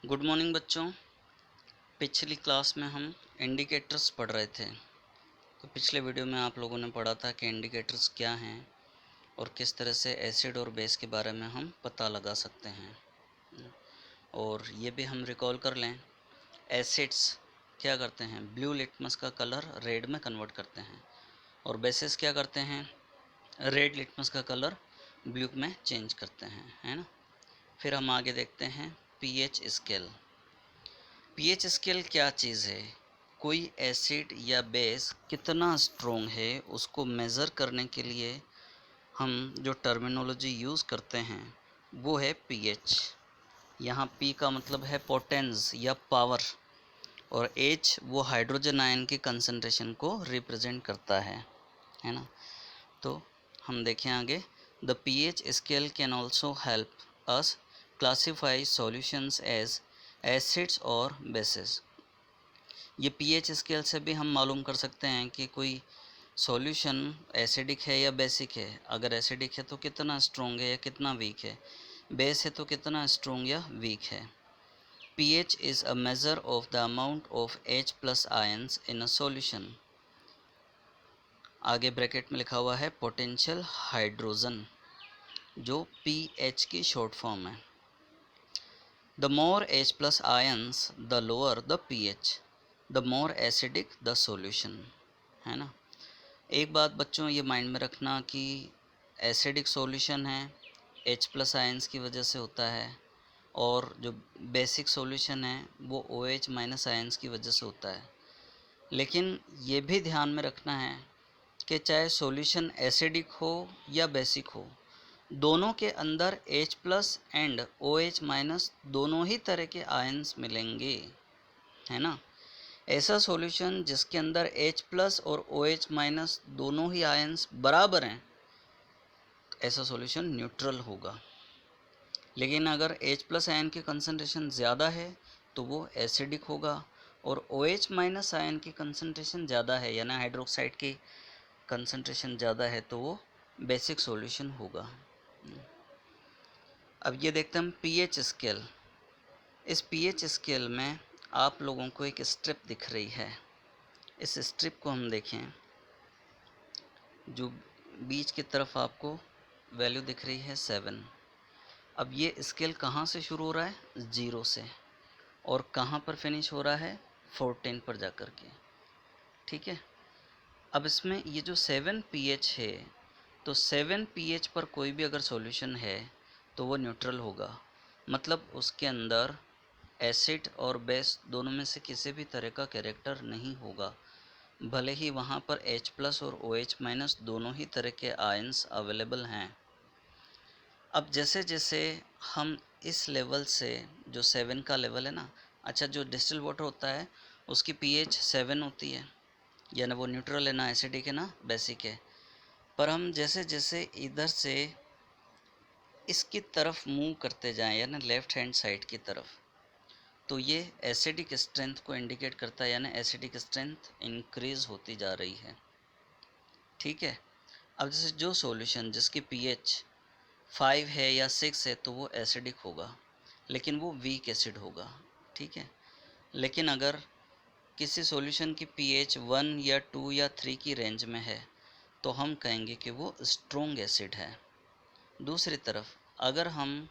Good morning बच्चों। पिछली class में हम इंडिकेटर्स पढ़ रहे थे। तो पिछले वीडियो में आप लोगों ने पढ़ा था कि इंडिकेटर्स क्या हैं और किस तरह से एसिड और बेस के बारे में हम पता लगा सकते हैं। और ये भी हम रिकॉल कर लें, एसिड्स क्या करते हैं, ब्लू लिटमस का कलर रेड में कन्वर्ट करते हैं और बेसिस क्या करते हैं, रेड लिटमस का कलर ब्लू में चेंज करते हैं, है ना। फिर हम आगे देखते हैं पीएच स्केल। पीएच स्केल क्या चीज़ है, कोई एसिड या बेस कितना स्ट्रॉन्ग है उसको मेज़र करने के लिए हम जो टर्मिनोलॉजी यूज़ करते हैं वो है पीएच। यहाँ पी का मतलब है पोटेंस या पावर और एच वो हाइड्रोजन आयन की कंसंट्रेशन को रिप्रेजेंट करता है ना। तो हम देखें आगे, the pH scale can also help us classify solutions as acids और बेसिस। ये पीएच स्केल से भी हम मालूम कर सकते हैं कि कोई सॉल्यूशन एसिडिक है या बेसिक है। अगर एसिडिक है तो कितना स्ट्रॉन्ग है या कितना वीक है, बेस है तो कितना स्ट्रॉन्ग या वीक है। pH is a measure of the amount of H plus ions in a solution. आगे ब्रैकेट में लिखा हुआ है पोटेंशियल हाइड्रोजन, जो pH की शॉर्ट फॉर्म है। The more H plus ions the lower the pH, the more acidic the solution, है ना। एक बात बच्चों ये माइंड में रखना कि एसिडिक सॉल्यूशन है H प्लस आयंस की वजह से होता है और जो बेसिक सॉल्यूशन है वो OH माइनस आयंस की वजह से होता है। लेकिन ये भी ध्यान में रखना है कि चाहे सॉल्यूशन एसिडिक हो या बेसिक हो, दोनों के अंदर H plus and OH minus दोनों ही तरह के आयंस मिलेंगे, है ना। ऐसा सॉल्यूशन जिसके अंदर H प्लस और OH माइनस दोनों ही आयंस बराबर हैं, ऐसा सॉल्यूशन न्यूट्रल होगा। लेकिन अगर H प्लस आयन की कंसंट्रेशन ज़्यादा है तो वो एसिडिक होगा और OH माइनस आयन की कंसंट्रेशन ज़्यादा है यानी हाइड्रोक्साइड की कंसंट्रेशन ज़्यादा है तो वो बेसिक सॉल्यूशन होगा। अब ये देखते हैं हम पीएच स्केल। इस पीएच स्केल में आप लोगों को एक स्ट्रिप दिख रही है। इस स्ट्रिप को हम देखें, जो बीच की तरफ आपको वैल्यू दिख रही है 7। अब ये स्केल कहाँ से शुरू हो रहा है, 0 से, और कहाँ पर फिनिश हो रहा है, 14 पर जाकर के, ठीक है। अब इसमें ये जो 7 pH है, तो 7 pH पर कोई भी अगर सॉल्यूशन है तो वो न्यूट्रल होगा। मतलब उसके अंदर एसिड और बेस दोनों में से किसी भी तरह का कैरेक्टर नहीं होगा, भले ही वहाँ पर H प्लस और OH माइनस दोनों ही तरह के आयंस अवेलेबल हैं। अब जैसे जैसे हम इस लेवल से, जो 7 का लेवल है ना, अच्छा जो डिस्टिल वाटर होता है उसकी pH 7 होती है, यानी वो न्यूट्रल है, ना एसिडिक है ना बेसिक है। पर हम जैसे जैसे इधर से इसकी तरफ मूव करते जाएं, यानी लेफ़्ट हैंड साइड की तरफ, तो ये एसिडिक स्ट्रेंथ को इंडिकेट करता है, यानी एसिडिक स्ट्रेंथ इंक्रीज़ होती जा रही है, ठीक है। अब जैसे जो सॉल्यूशन जिसकी pH 5 है या 6 है तो वो एसिडिक होगा, लेकिन वो वीक एसिड होगा, ठीक है। लेकिन अगर किसी सॉल्यूशन की pH 1 या 2 या 3 की रेंज में है तो हम कहेंगे कि वो स्ट्रॉन्ग एसिड है। दूसरी तरफ अगर हम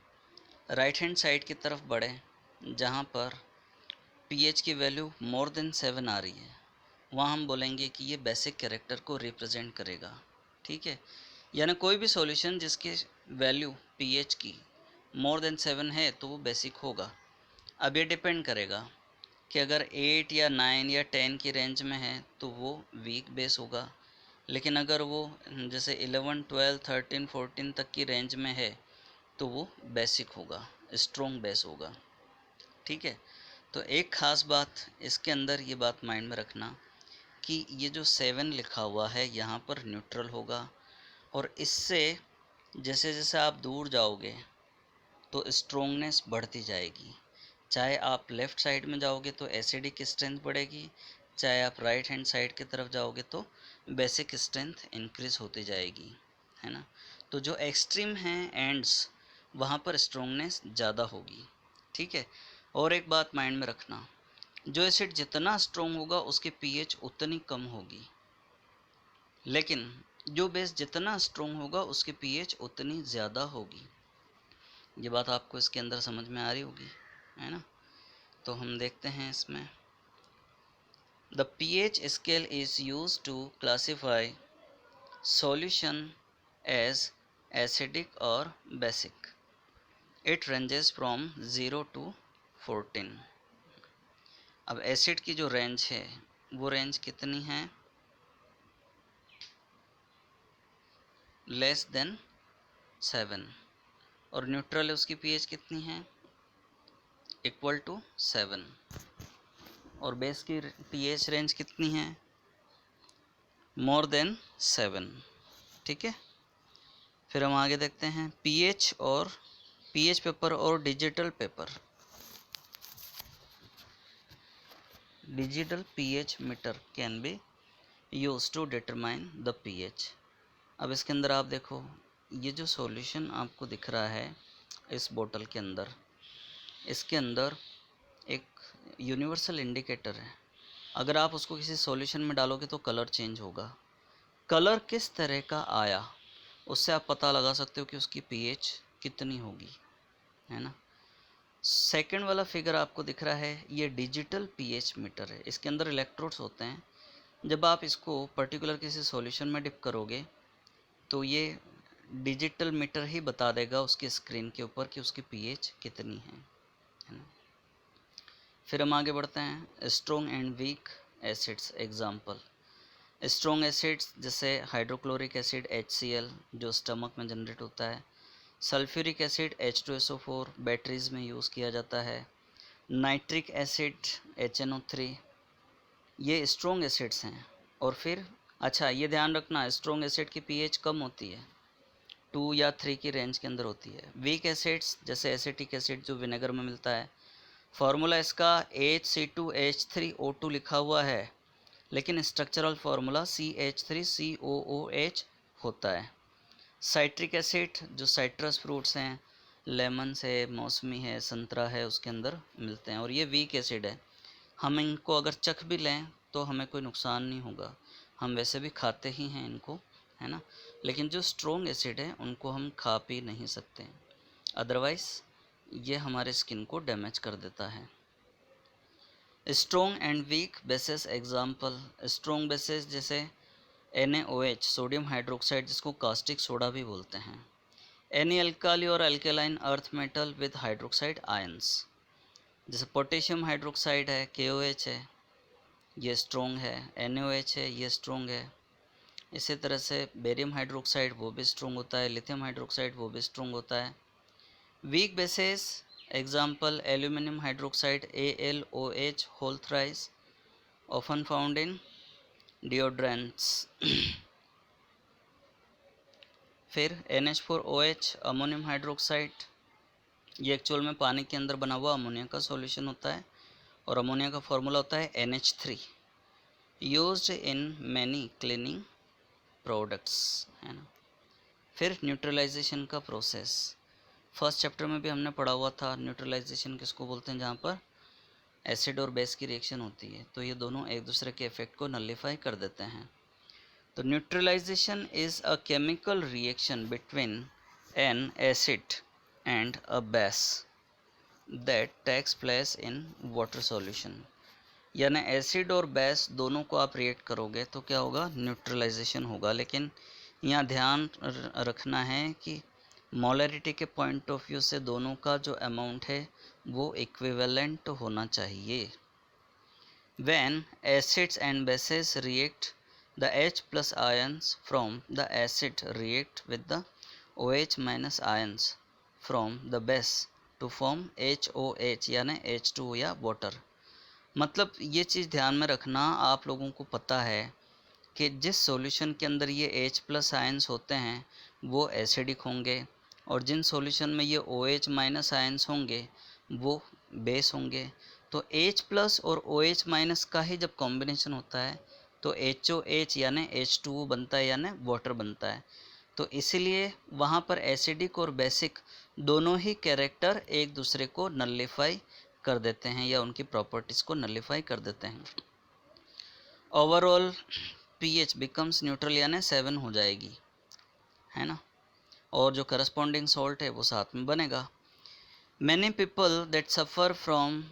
राइट हैंड साइड की तरफ बढ़ें, जहाँ पर pH की वैल्यू मोर देन 7 आ रही है, वहाँ हम बोलेंगे कि ये बेसिक कैरेक्टर को रिप्रेजेंट करेगा, ठीक है। यानी कोई भी सॉल्यूशन जिसकी वैल्यू pH की मोर देन 7 है तो वो बेसिक होगा। अब ये डिपेंड करेगा कि अगर 8 या 9 या 10 की रेंज में है तो वो वीक बेस होगा, लेकिन अगर वो जैसे 11, 12, 13, 14 तक की रेंज में है तो वो बेसिक होगा, स्ट्रॉन्ग बेस होगा, ठीक है। तो एक ख़ास बात इसके अंदर ये बात माइंड में रखना कि ये जो 7 लिखा हुआ है यहाँ पर न्यूट्रल होगा, और इससे जैसे जैसे आप दूर जाओगे तो स्ट्रॉन्गनेस बढ़ती जाएगी। चाहे आप लेफ़्ट साइड में जाओगे तो एसिडिक स्ट्रेंथ बढ़ेगी, चाहे आप राइट हैंड साइड की तरफ जाओगे तो बेसिक स्ट्रेंथ इंक्रीज़ होती जाएगी, है ना। तो जो एक्सट्रीम हैं एंड्स, वहाँ पर स्ट्रॉन्गनेस ज़्यादा होगी, ठीक है। और एक बात माइंड में रखना, जो एसिड जितना स्ट्रॉन्ग होगा उसकी पीएच उतनी कम होगी, लेकिन जो बेस जितना स्ट्रॉन्ग होगा उसकी पीएच उतनी ज़्यादा होगी। ये बात आपको इसके अंदर समझ में आ रही होगी, है ना। तो हम देखते हैं इसमें, the pH scale is use to classify solution as acidic और basic. It ranges from 0 to 14। अब एसिड की जो रेंज है वो रेंज कितनी है, लेस देन 7, और न्यूट्रल है उसकी पीएच कितनी है, इक्वल टू 7, और बेस की पीएच रेंज कितनी है, मोर देन 7। ठीक है, फिर हम आगे देखते हैं पीएच पेपर और digital paper. Digital pH meter can be use to determine the pH. अब इसके अंदर आप देखो, ये जो सॉल्यूशन आपको दिख रहा है इस बोतल के अंदर, इसके अंदर एक यूनिवर्सल इंडिकेटर है। अगर आप उसको किसी सॉल्यूशन में डालोगे तो कलर चेंज होगा। कलर किस तरह का आया उससे आप पता लगा सकते हो कि उसकी पीएच कितनी होगी, है ना। सेकंड वाला फिगर आपको दिख रहा है, ये डिजिटल पीएच मीटर है। इसके अंदर इलेक्ट्रोड्स होते हैं। जब आप इसको पर्टिकुलर किसी सॉल्यूशन में डिप करोगे तो ये डिजिटल मीटर ही बता देगा उसकी स्क्रीन के ऊपर कि उसकी पीएच कितनी है ना। फिर हम आगे बढ़ते हैं, strong and weak acids example. Strong acids जैसे हाइड्रोक्लोरिक एसिड HCl जो स्टमक में जनरेट होता है, सल्फ्यूरिक एसिड H2SO4 बैटरीज में यूज़ किया जाता है, नाइट्रिक एसिड HNO3, ये स्ट्रॉन्ग एसिड्स हैं। और फिर अच्छा ये ध्यान रखना, स्ट्रॉन्ग एसिड की पीएच कम होती है, 2 या 3 की रेंज के अंदर होती है। वीक एसिड्स जैसे एसिटिक एसिड जो विनेगर में मिलता है, फार्मूला इसका HC2H3O2 लिखा हुआ है, लेकिन स्ट्रक्चरल फार्मूला CH3COOH होता है। साइट्रिक एसिड जो साइट्रस फ्रूट्स हैं, लेमन है, मौसमी है, संतरा है, उसके अंदर मिलते हैं, और ये वीक एसिड है। हम इनको अगर चख भी लें तो हमें कोई नुकसान नहीं होगा, हम वैसे भी खाते ही हैं इनको, है ना। लेकिन जो स्ट्रॉन्ग एसिड है उनको हम खा पी नहीं सकते, अदरवाइज़ ये हमारे स्किन को डैमेज कर देता है। Strong and weak bases example, strong bases जैसे NaOH सोडियम हाइड्रोक्साइड जिसको कास्टिक सोडा भी बोलते हैं, एनी अल्काली और alkaline earth metal with hydroxide ions, जैसे पोटेशियम हाइड्रोक्साइड है KOH है, ये स्ट्रॉन्ग है, NaOH है, ये स्ट्रॉन्ग है। इसी तरह से बेरियम हाइड्रोक्साइड वो भी स्ट्रॉन्ग होता है, लिथियम हाइड्रोक्साइड वो भी स्ट्रॉन्ग होता है। Weak bases example aluminium hydroxide AlOH whole thrice often found in deodorants. फिर NH4OH अमोनियम हाइड्रोक्साइड, ये एक्चुअल में पानी के अंदर बना हुआ अमोनिया का सॉल्यूशन होता है, और अमोनिया का फॉर्मूला होता है NH3, used in many cleaning products, है ना। फिर न्यूट्रलाइजेशन का प्रोसेस, फर्स्ट चैप्टर में भी हमने पढ़ा हुआ था। न्यूट्रलाइजेशन किसको बोलते हैं, जहाँ पर एसिड और बेस की रिएक्शन होती है तो ये दोनों एक दूसरे के इफेक्ट को नलिफाई कर देते हैं। तो neutralisation is a chemical reaction between an acid and a base that takes place in water solution. यानी एसिड और बेस दोनों को आप रिएक्ट करोगे तो क्या होगा, न्यूट्रलाइजेशन होगा। लेकिन यहाँ ध्यान रखना है कि मोलरिटी के पॉइंट ऑफ व्यू से दोनों का जो अमाउंट है वो इक्विवेलेंट होना चाहिए। When acids and bases react, the H+ ions from the acid react with the OH- ions from the base to form HOH यानी H2O या वाटर। मतलब ये चीज़ ध्यान में रखना, आप लोगों को पता है कि जिस सॉल्यूशन के अंदर ये H+ आयंस होते हैं वो एसिडिक होंगे, और जिन सॉल्यूशन में ये OH- आयंस होंगे वो बेस होंगे। तो H+ और OH- का ही जब कॉम्बिनेशन होता है तो HOH यानी H2O बनता है, यानी वाटर बनता है। तो इसीलिए वहाँ पर एसिडिक और बेसिक दोनों ही कैरेक्टर एक दूसरे को नलिफाई कर देते हैं या उनकी प्रॉपर्टीज़ को नलिफाई कर देते हैं। ओवरऑल पीएच बिकम्स न्यूट्रल यानी 7 हो जाएगी, है ना, और जो करस्पॉन्डिंग सॉल्ट है वो साथ में बनेगा। Many people that suffer from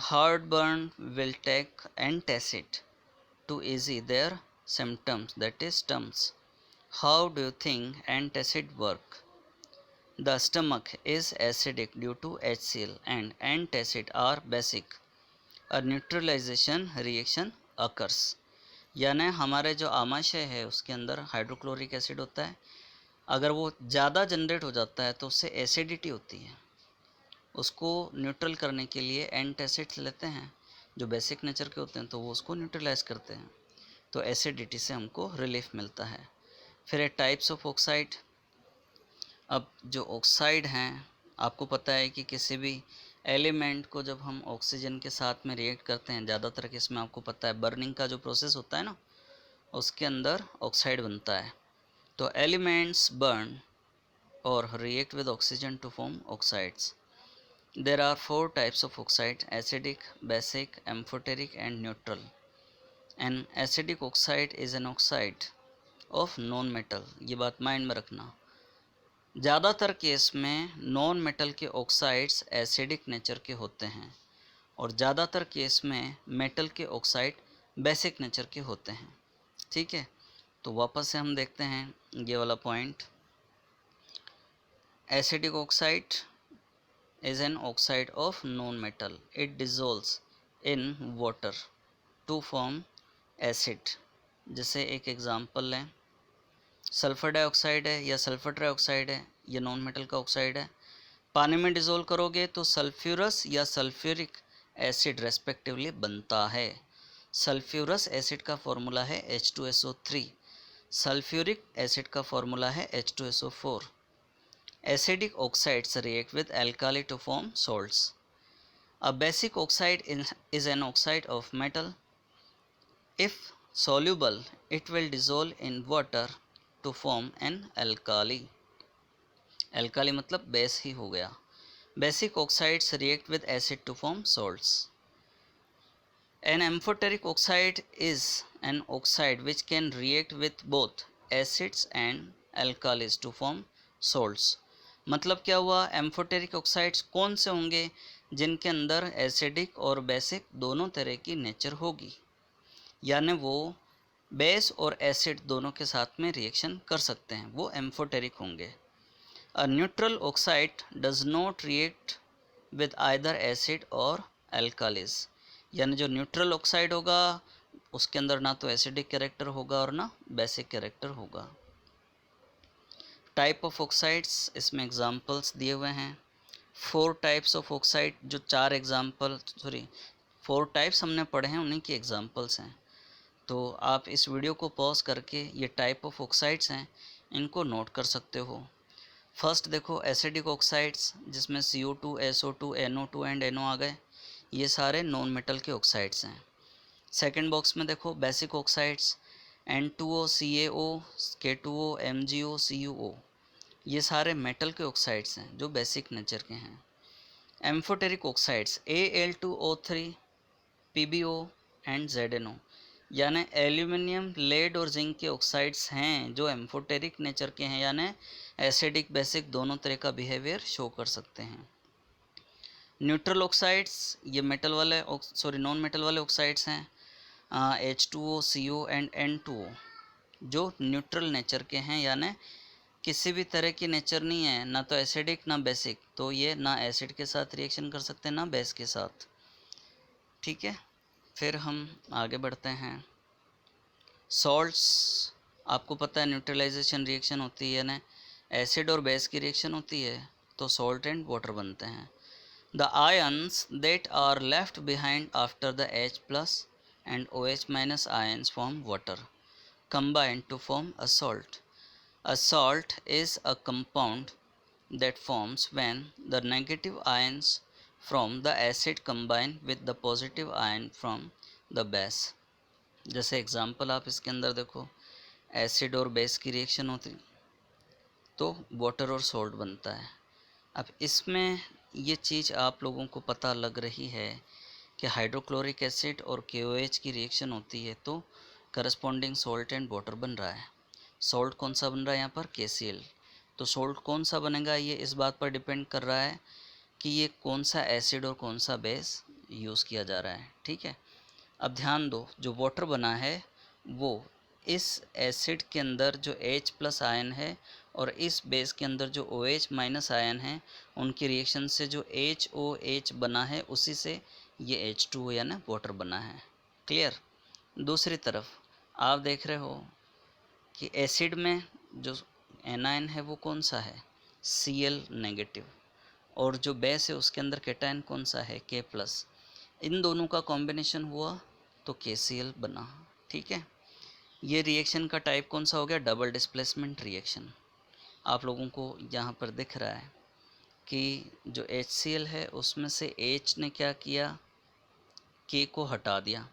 heartburn will take antacid to ease their symptoms, that is terms. How do you think antacid work? The stomach is acidic due to HCl and antacid are basic. A neutralization reaction occurs. यानी हमारे जो आमाशय है उसके अंदर hydrochloric acid होता है, अगर वो ज़्यादा जनरेट हो जाता है तो उससे एसिडिटी होती है। उसको न्यूट्रल करने के लिए एंटासिड्स लेते हैं जो बेसिक नेचर के होते हैं, तो वो उसको न्यूट्रलाइज करते हैं, तो एसिडिटी से हमको रिलीफ मिलता है। फिर है टाइप्स ऑफ ऑक्साइड। अब जो ऑक्साइड हैं, आपको पता है कि किसी भी एलिमेंट को जब हम ऑक्सीजन के साथ में रिएक्ट करते हैं, ज़्यादातर केस में आपको पता है बर्निंग का जो प्रोसेस होता है ना, उसके अंदर ऑक्साइड बनता है। तो एलिमेंट्स बर्न और react with oxygen to form oxides. There are 4 types of oxide: acidic, basic, amphoteric and neutral. An acidic oxide is an oxide of non-metal. ये बात माइंड में रखना। ज़्यादातर केस में नॉन मेटल के ऑक्साइड्स एसिडिक नेचर के होते हैं और ज़्यादातर केस में मेटल के ऑक्साइड बेसिक नेचर के होते हैं। ठीक है, तो वापस से हम देखते हैं ये वाला point. Acidic oxide is an oxide of non-metal. It dissolves in water to form acid. जैसे एक एग्जांपल लें, सल्फर डाइऑक्साइड है या सल्फर ट्राइऑक्साइड है, ये नॉन मेटल का ऑक्साइड है। पानी में डिज़ोल्व करोगे तो सल्फ्यूरस या सल्फ्यूरिक एसिड रेस्पेक्टिवली बनता है। सल्फ्यूरस एसिड का फॉर्मूला है H2SO3, सल्फ्यूरिक एसिड का फॉर्मूला है H2SO4। Acidic oxides react with alkali to form salts. A basic oxide is an oxide of metal. If soluble, it will dissolve in water to form an alkali. Alkali मतलब base ही हो गया। Basic oxides react with acid to form salts. An amphoteric oxide is an oxide which can react with both acids and alkalis to form salts. मतलब क्या हुआ, amphoteric oxides कौन से होंगे, जिनके अंदर एसिडिक और बेसिक दोनों तरह की नेचर होगी, यानी वो बेस और एसिड दोनों के साथ में रिएक्शन कर सकते हैं, वो एम्फोटेरिक होंगे। A neutral oxide does not react with either acid और एल्कालिस, यानी जो न्यूट्रल ऑक्साइड होगा उसके अंदर ना तो एसिडिक कैरेक्टर होगा और ना बेसिक कैरेक्टर होगा। टाइप ऑफ ऑक्साइड्स, इसमें एग्जांपल्स दिए हुए हैं। 4 टाइप्स ऑफ ऑक्साइड, जो 4 टाइप्स हमने पढ़े हैं उन्हीं की एग्जांपल्स हैं। तो आप इस वीडियो को पॉज करके ये टाइप ऑफ ऑक्साइड्स हैं इनको नोट कर सकते हो। फर्स्ट देखो एसिडिक ऑक्साइड्स, जिसमें CO2, SO2, NO2 and NO आ गए, ये सारे नॉन मेटल के ऑक्साइड्स हैं। सेकेंड बॉक्स में देखो basic oxides, N2O, CaO, K2O, MgO, CuO, ये सारे मेटल के ऑक्साइड्स हैं जो बेसिक नेचर के हैं। Amphoteric oxides Al2O3, PbO and ZnO, यानी एल्यूमिनियम, लेड और जिंक के ऑक्साइड्स हैं जो एम्फोटेरिक नेचर के हैं, यानी एसिडिक बेसिक दोनों तरह का बिहेवियर शो कर सकते हैं। न्यूट्रल ऑक्साइड्स, ये नॉन मेटल वाले ऑक्साइड्स हैं, H2O, CO एंड N2O, जो न्यूट्रल नेचर के हैं, यानी किसी भी तरह की नेचर नहीं है, ना तो एसिडिक ना बेसिक, तो ये ना एसिड के साथ रिएक्शन कर सकते हैं ना बेस के साथ। ठीक है, फिर हम आगे बढ़ते हैं। सॉल्ट्स, आपको पता है न्यूट्रलाइजेशन रिएक्शन होती है ना, एसिड और बेस की रिएक्शन होती है तो सॉल्ट एंड वाटर बनते हैं। The ions that are left behind after the H+ and OH- ions form water combine to form a salt. A salt is a compound that forms when the negative ions from the acid combine with the positive ion from the base. जैसे example आप इसके अंदर देखो, acid और base की reaction होती तो water और सॉल्ट बनता है। अब इसमें ये चीज़ आप लोगों को पता लग रही है कि हाइड्रोक्लोरिक एसिड और KOH की रिएक्शन होती है तो करस्पॉन्डिंग सॉल्ट एंड वाटर बन रहा है। सॉल्ट कौन सा बन रहा है यहाँ पर? KCl। तो सॉल्ट कौन सा बनेगा ये इस बात पर डिपेंड कर रहा है कि ये कौन सा एसिड और कौन सा बेस यूज़ किया जा रहा है। ठीक है, अब ध्यान दो, जो वाटर बना है वो इस एसिड के अंदर जो H+ आयन है और इस बेस के अंदर जो OH- आयन है, उनकी रिएक्शन से जो HOH बना है उसी से ये H2O यानी वाटर बना है। क्लियर? दूसरी तरफ आप देख रहे हो कि एसिड में जो एनायन है वो कौन सा है? Cl-, और जो बेस है उसके अंदर कैटायन कौन सा है? K+। इन दोनों का कॉम्बिनेशन हुआ तो KCl बना। ठीक है, ये रिएक्शन का टाइप कौन सा हो गया? Double displacement reaction. आप लोगों को यहाँ पर दिख रहा है कि जो HCl है उसमें से H ने क्या किया? K को हटा दिया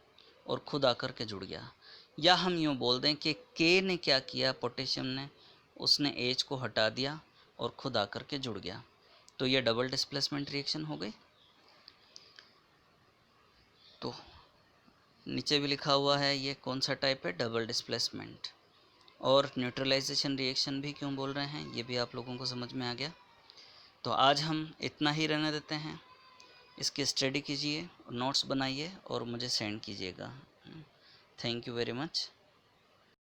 और खुद आकर के जुड़ गया। या हम यूँ बोल दें कि K ने क्या किया? पोटेशियम ने, उसने H को हटा दिया और खुद आकर के जुड़ गया। तो ये डबल डिस्प्लेसमेंट रिएक्शन हो गई। तो नीचे भी लिखा हुआ है ये कौन सा टाइप है? Double displacement. और न्यूट्रलाइजेशन रिएक्शन भी क्यों बोल रहे हैं ये भी आप लोगों को समझ में आ गया। तो आज हम इतना ही रहने देते हैं। इसकी स्टडी कीजिए, नोट्स बनाइए और मुझे सेंड कीजिएगा। Thank you very much.